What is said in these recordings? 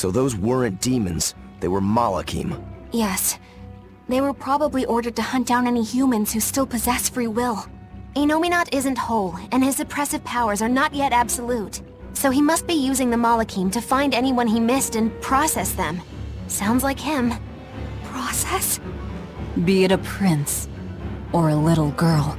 So those weren't demons, they were Malakim. Yes. They were probably ordered to hunt down any humans who still possess free will. Inominat isn't whole, and his suppressive powers are not yet absolute. So he must be using the Malakim to find anyone he missed and process them. Sounds like him. Process? Be it a prince or a little girl.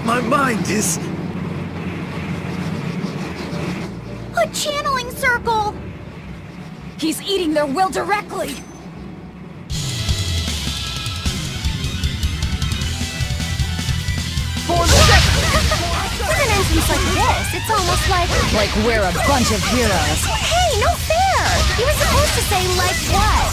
My mind is... A channeling circle! He's eating their will directly! With an entrance like this, it's almost like... Like we're a bunch of heroes. Hey, no fair! You were supposed to say, like what?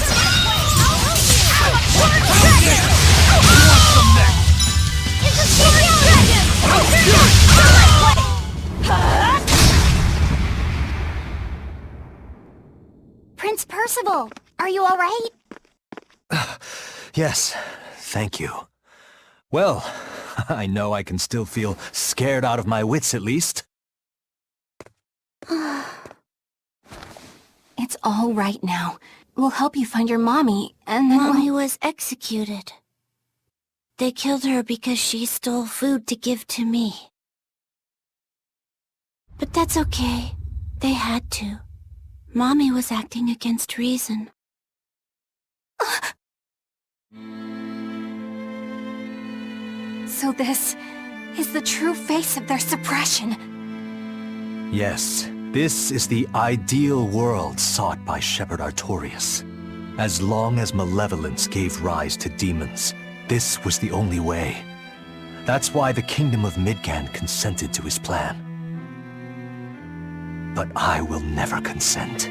Prince Percival, are you alright? Yes, thank you. Well, I know I can still feel scared out of my wits at least. It's all right now. We'll help you find your mommy, and then Mommy was executed. They killed her because she stole food to give to me. But that's okay. They had to. Mommy was acting against reason. So this is the true face of their suppression. Yes, this is the ideal world sought by Shepherd Artorias. As long as malevolence gave rise to demons, this was the only way. That's why the Kingdom of Midgand consented to his plan. But I will never consent.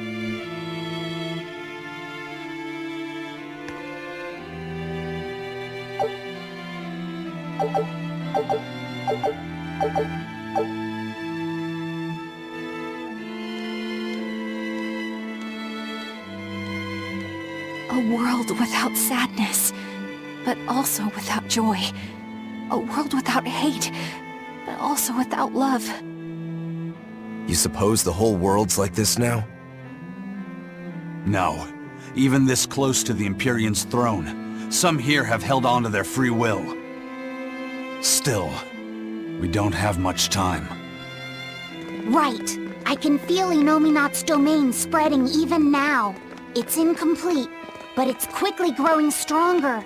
A world without sadness, but also without joy. A world without hate, but also without love. You suppose the whole world's like this now? No. Even this close to the Empyrean's throne, some here have held on to their free will. Still, we don't have much time. Right. I can feel Inominat's domain spreading even now. It's incomplete, but it's quickly growing stronger.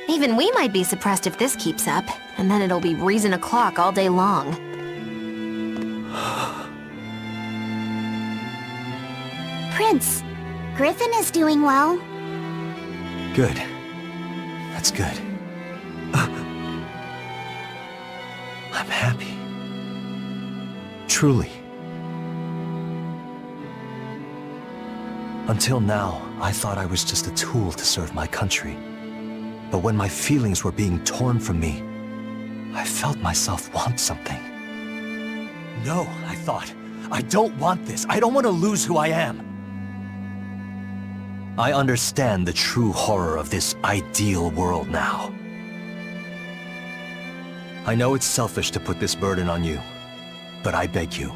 Even we might be suppressed if this keeps up, and then it'll be reason o'clock all day long. Prince, Griffin is doing well. Good. That's good. I'm happy. Truly. Until now, I thought I was just a tool to serve my country. But when my feelings were being torn from me, I felt myself want something. No, I thought. I don't want this. I don't want to lose who I am. I understand the true horror of this ideal world now. I know it's selfish to put this burden on you, but I beg you,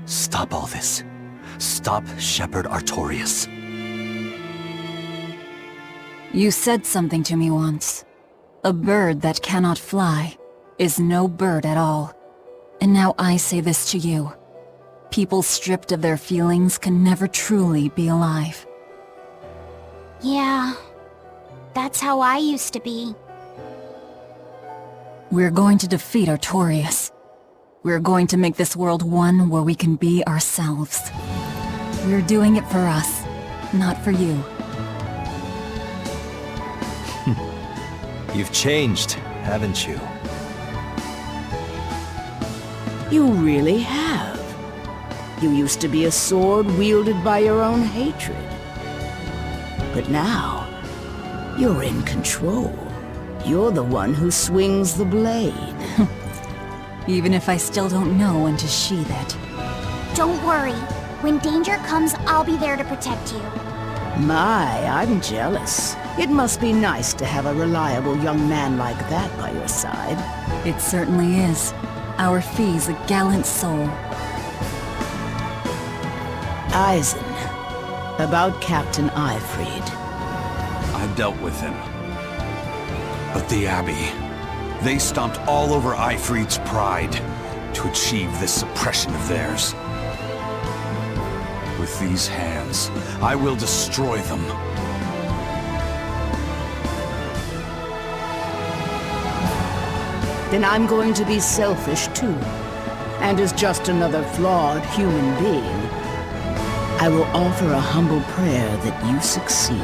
stop all this. Stop Shepherd Artorias. You said something to me once. A bird that cannot fly is no bird at all. And now I say this to you. People stripped of their feelings can never truly be alive. Yeah, that's how I used to be. We're going to defeat Artorias. We're going to make this world one where we can be ourselves. We're doing it for us, not for you. You've changed, haven't you? You really have. You used to be a sword wielded by your own hatred. But now, you're in control. You're the one who swings the blade. Even if I still don't know when to sheathe it. Don't worry. When danger comes, I'll be there to protect you. My, I'm jealous. It must be nice to have a reliable young man like that by your side. It certainly is. Our Fee's a gallant soul. Eisen, about Captain Ifrid. I dealt with him. But the Abbey, they stomped all over Ifrid's pride to achieve this suppression of theirs. With these hands, I will destroy them. Then I'm going to be selfish too. And as just another flawed human being, I will offer a humble prayer that you succeed.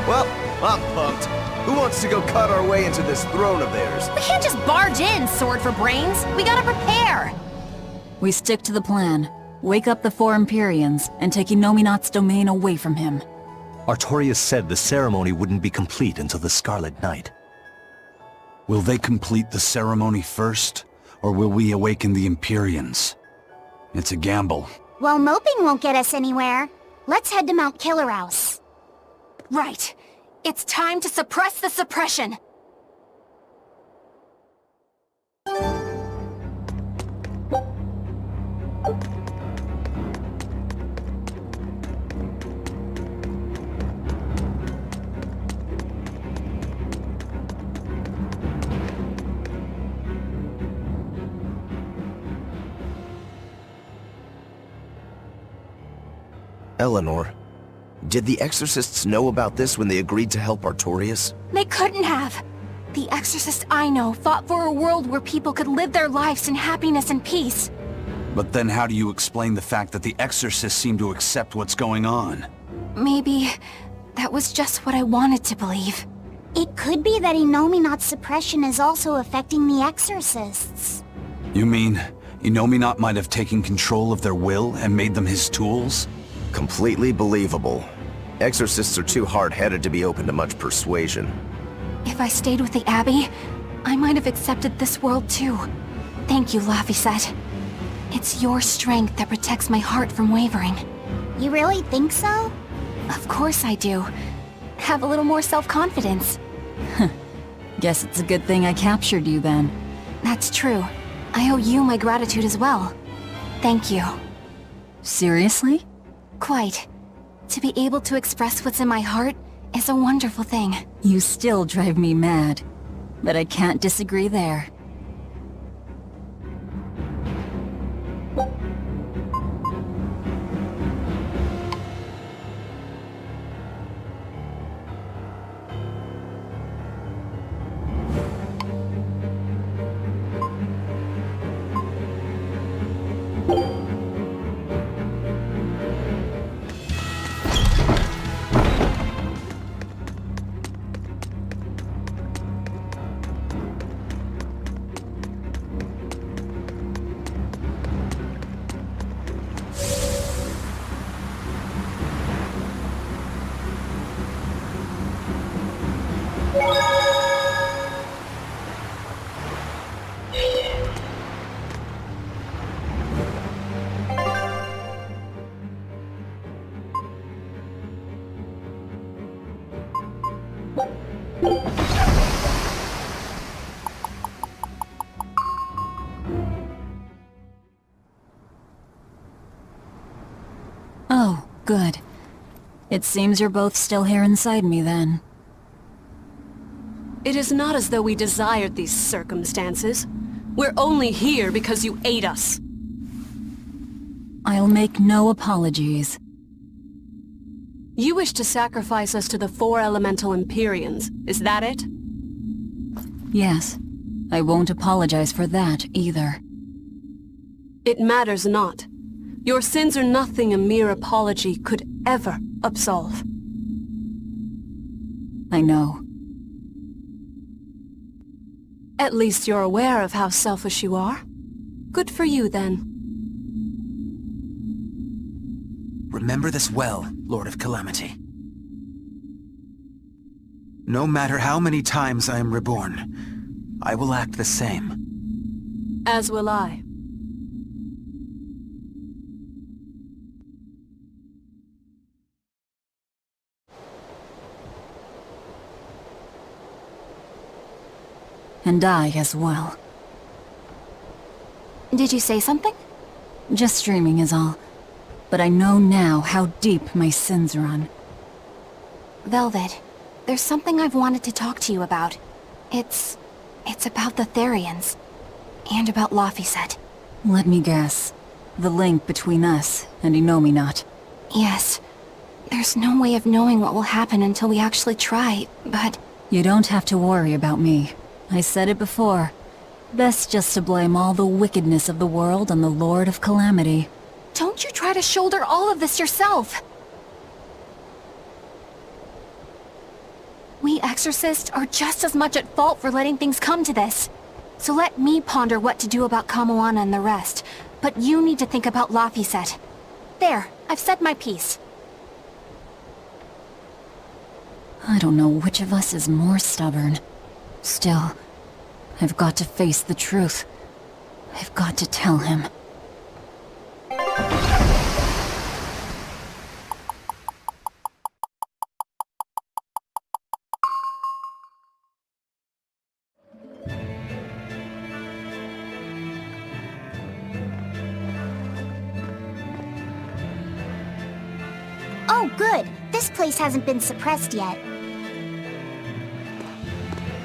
Well, I'm pumped. Who wants to go cut our way into this throne of theirs? We can't just barge in, sword for brains. We gotta prepare. We stick to the plan. Wake up the four Empyreans and take Inominat's domain away from him. Artorias said the ceremony wouldn't be complete until the Scarlet Night. Will they complete the ceremony first, or will we awaken the Empyreans? It's a gamble. Well, moping won't get us anywhere. Let's head to Mount Killerhouse. Right. It's time to suppress the suppression. Eleanor, did the Exorcists know about this when they agreed to help Artorias? They couldn't have. The exorcist I know fought for a world where people could live their lives in happiness and peace. But then how do you explain the fact that the Exorcists seem to accept what's going on? Maybe that was just what I wanted to believe. It could be that Inominat's suppression is also affecting the Exorcists. You mean, Inominat might have taken control of their will and made them his tools? Completely believable. Exorcists are too hard-headed to be open to much persuasion. If I stayed with the Abbey, I might have accepted this world too. Thank you, Laphicet. It's your strength that protects my heart from wavering. You really think so? Of course I do. Have a little more self-confidence. Guess it's a good thing I captured you then. That's true. I owe you my gratitude as well. Thank you. Seriously? Quite. To be able to express what's in my heart is a wonderful thing. You still drive me mad. But I can't disagree there. Oh, good. It seems you're both still here inside me then. It is not as though we desired these circumstances. We're only here because you ate us. I'll make no apologies. You wish to sacrifice us to the 4 elemental Empyreans, is that it? Yes. I won't apologize for that, either. It matters not. Your sins are nothing a mere apology could ever absolve. I know. At least you're aware of how selfish you are. Good for you, then. Remember this well, Lord of Calamity. No matter how many times I am reborn, I will act the same. As will I. And I as well. Did you say something? Just dreaming is all. But I know now how deep my sins run. Velvet, there's something I've wanted to talk to you about. It's about the Therians. And about Laphicet. Let me guess. The link between us and Innominat. Yes. There's no way of knowing what will happen until we actually try, but... You don't have to worry about me. I said it before. Best just to blame all the wickedness of the world on the Lord of Calamity. Don't you try to shoulder all of this yourself! We exorcists are just as much at fault for letting things come to this. So let me ponder what to do about Kamoana and the rest, but you need to think about Laphicet. There, I've said my piece. I don't know which of us is more stubborn. Still, I've got to face the truth. I've got to tell him. Oh, good. This place hasn't been suppressed yet.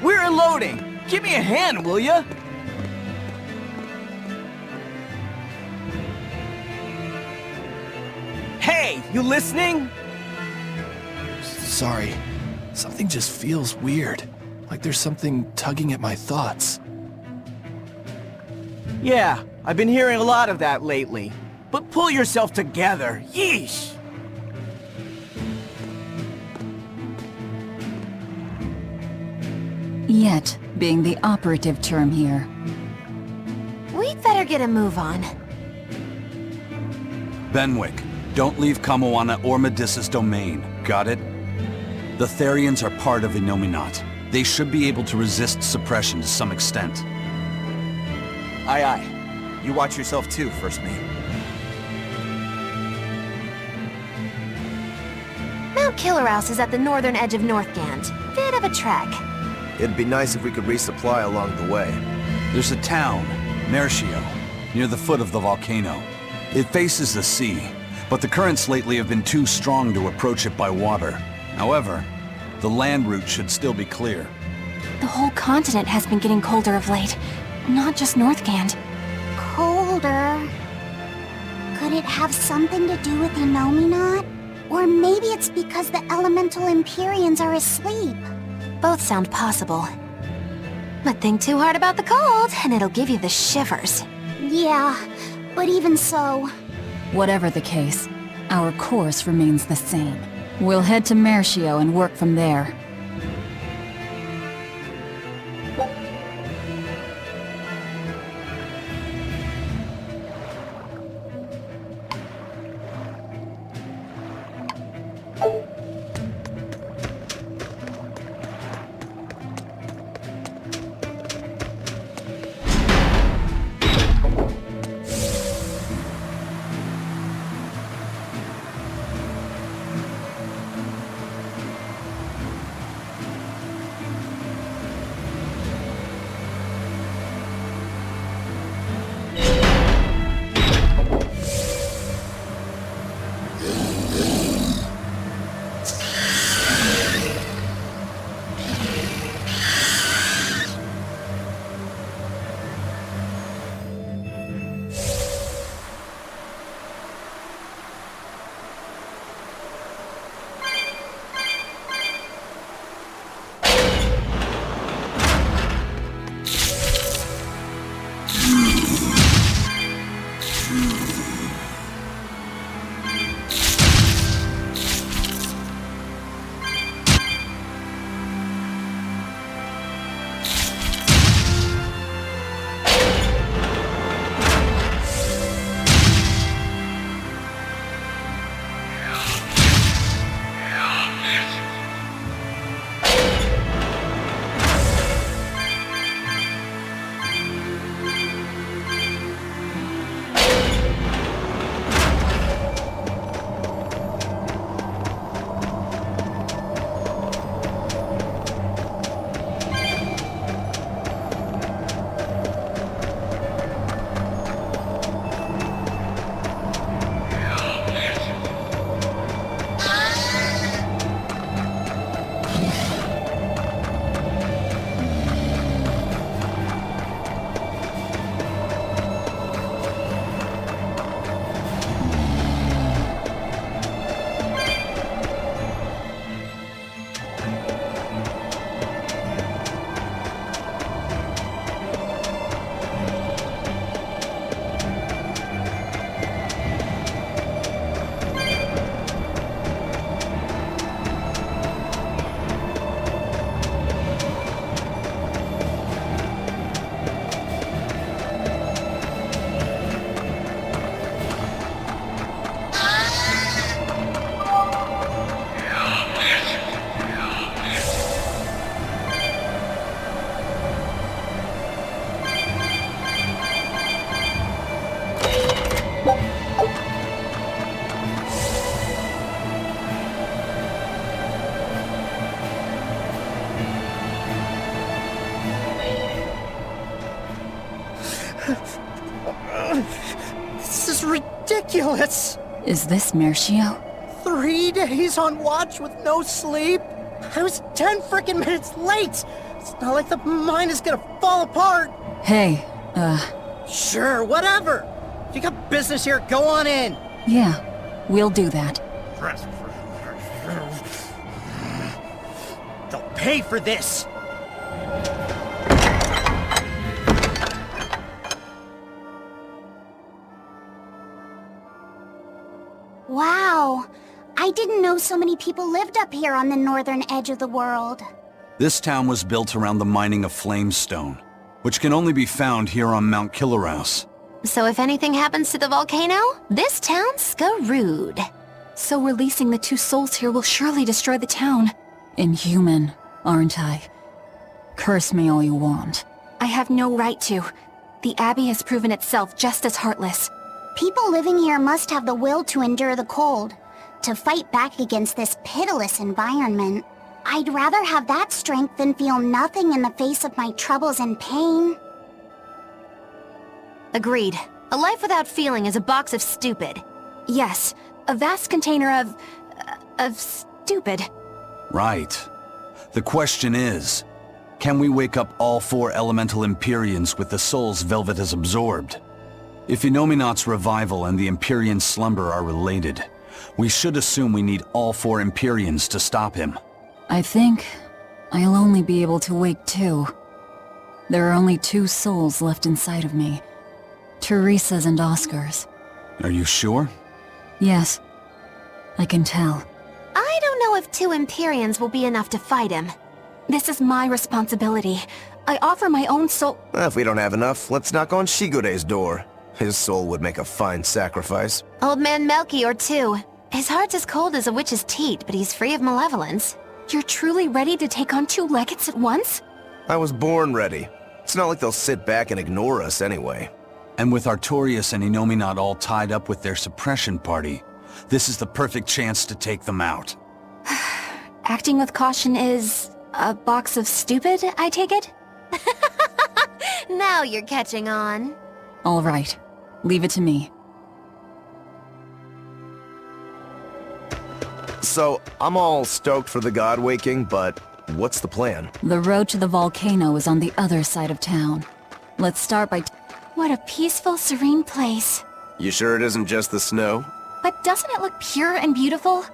We're unloading! Give me a hand, will ya? Hey, you listening? Sorry. Something just feels weird. Like there's something tugging at my thoughts. Yeah, I've been hearing a lot of that lately. But pull yourself together, yeesh! Yet being the operative term here. We'd better get a move on. Benwick, don't leave Kamoana or Medissa's domain. Got it? The Therians are part of Innominat. They should be able to resist suppression to some extent. Aye aye. You watch yourself too, First Mate. Mount Killerhouse is at the northern edge of Northgand. Bit of a trek. It'd be nice if we could resupply along the way. There's a town, Mercio, near the foot of the volcano. It faces the sea, but the currents lately have been too strong to approach it by water. However, the land route should still be clear. The whole continent has been getting colder of late. Not just Northgand. Colder. Could it have something to do with Innominat? Or maybe it's because the elemental Empyreans are asleep. Both sound possible. But think too hard about the cold, and it'll give you the shivers. Yeah, but even so... Whatever the case, our course remains the same. We'll head to Mercio and work from there. is ridiculous! Is this Mercio? 3 days on watch with no sleep? I was 10 frickin' minutes late! It's not like the mine is gonna fall apart! Hey, Sure, whatever! If you got business here, go on in! yeah, we'll do that. They'll pay for this! Wow. I didn't know so many people lived up here on the northern edge of the world. This town was built around the mining of flamestone, which can only be found here on Mount Killerhouse. So if anything happens to the volcano, this town's screwed. So releasing the two souls here will surely destroy the town. Inhuman, aren't I? Curse me all you want. I have no right to. The Abbey has proven itself just as heartless. People living here must have the will to endure the cold, to fight back against this pitiless environment. I'd rather have that strength than feel nothing in the face of my troubles and pain. Agreed. A life without feeling is a box of stupid. Yes, a vast container of stupid. Right. The question is, can we wake up all 4 elemental Empyreans with the souls Velvet has absorbed? If Inominat's revival and the Empyrean's slumber are related, we should assume we need all 4 Empyreans to stop him. I think I'll only be able to wake 2. There are only 2 souls left inside of me. Teresa's and Oscar's. Are you sure? Yes. I can tell. I don't know if 2 Empyreans will be enough to fight him. This is my responsibility. I offer my own soul— If we don't have enough, let's knock on Shigure's door. His soul would make a fine sacrifice. Old Man Melchior, too. His heart's as cold as a witch's teat, but he's free of malevolence. You're truly ready to take on 2 legates at once? I was born ready. It's not like they'll sit back and ignore us anyway. And with Artorias and Inominat all tied up with their suppression party, this is the perfect chance to take them out. Acting with caution is a box of stupid, I take it? Now you're catching on. All right. Leave it to me. So, I'm all stoked for the god waking, but what's the plan? The road to the volcano is on the other side of town. Let's start by— What a peaceful, serene place. You sure it isn't just the snow? But doesn't it look pure and beautiful?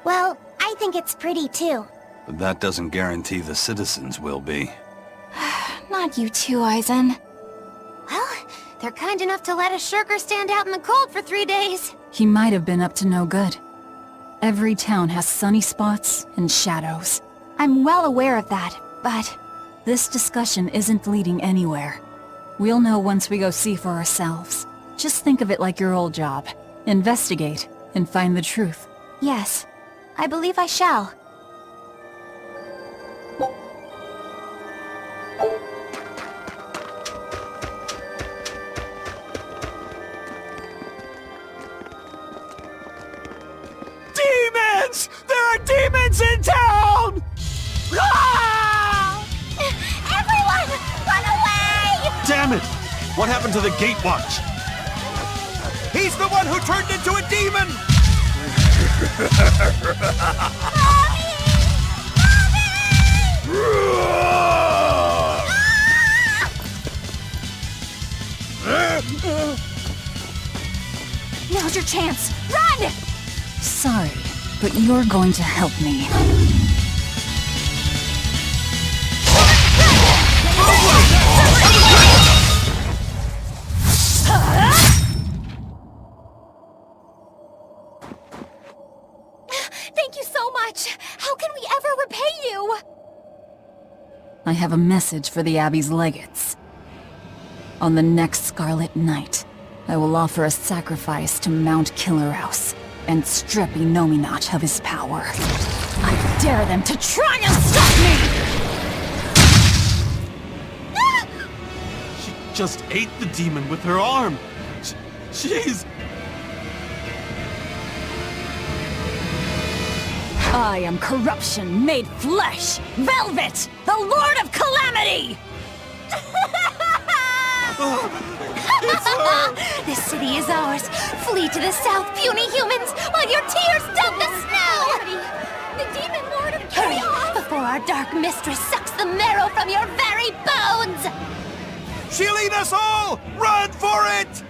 Well, I think it's pretty too. But that doesn't guarantee the citizens will be. Not you too, Aizen. Well, they're kind enough to let a shirker stand out in the cold for 3 days. He might have been up to no good. Every town has sunny spots and shadows. I'm well aware of that, but— This discussion isn't leading anywhere. We'll know once we go see for ourselves. Just think of it like your old job. Investigate and find the truth. Yes, I believe I shall. Demons! There are demons in town! Ah! Everyone, run away! Damn it! What happened to the gate watch? He's the one who turned into a demon! Now's your chance. Run! Sorry, but you're going to help me. Thank you so much. How can we ever repay you? I have a message for the Abbey's legates. On the next Scarlet Night, I will offer a sacrifice to Mount Killerhouse and strip Inominat of his power. I dare them to try and stop me! She just ate the demon with her arm. She's... I am corruption made flesh! Velvet! The Lord of Calamity! This city is ours. Flee to the south, puny humans, while your tears dump the snow! The demon lord of chaos! Hurry, before our dark mistress sucks the marrow from your very bones! She'll eat us all! Run for it!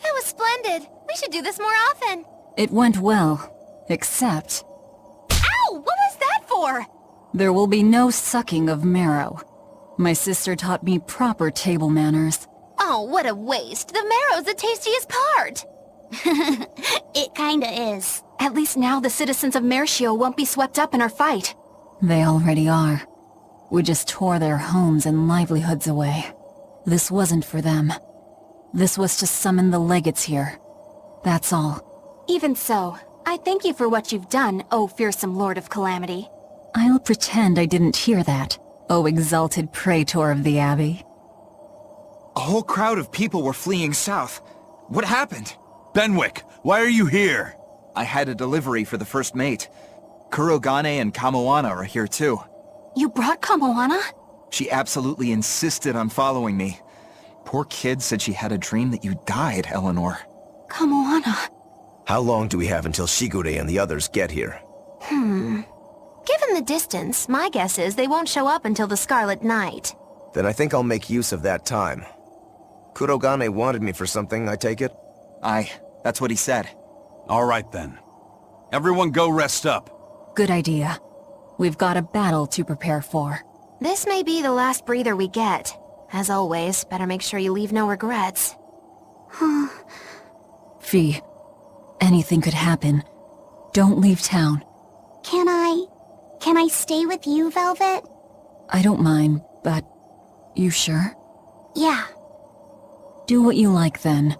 That was splendid. We should do this more often. It went well, except Ow! What was that for? there will be no sucking of marrow. My sister taught me proper table manners. Oh, what a waste. The marrow's the tastiest part. It kinda is. At least now the citizens of Mercio won't be swept up in our fight. They already are. We just tore their homes and livelihoods away. This wasn't for them. This was to summon the legates here. That's all. Even so, I thank you for what you've done, O fearsome Lord of Calamity. I'll pretend I didn't hear that, O exalted praetor of the Abbey. A whole crowd of people were fleeing south. What happened? Benwick, why are you here? I had a delivery for the first mate. Kurogane and Kamoana are here too. You brought Kamoana? She absolutely insisted on following me. Poor kid said she had a dream that you died, Eleanor. Kamoana. How long do we have until Shigure and the others get here? Given the distance, my guess is they won't show up until the Scarlet Night. Then I think I'll make use of that time. Kurogane wanted me for something, I take it? Aye, that's what he said. All right then. Everyone go rest up. Good idea. We've got a battle to prepare for. This may be the last breather we get. As always, better make sure you leave no regrets. Fee, anything could happen. Don't leave town. Can I stay with you, Velvet? I don't mind, but... You sure? Yeah. Do what you like then.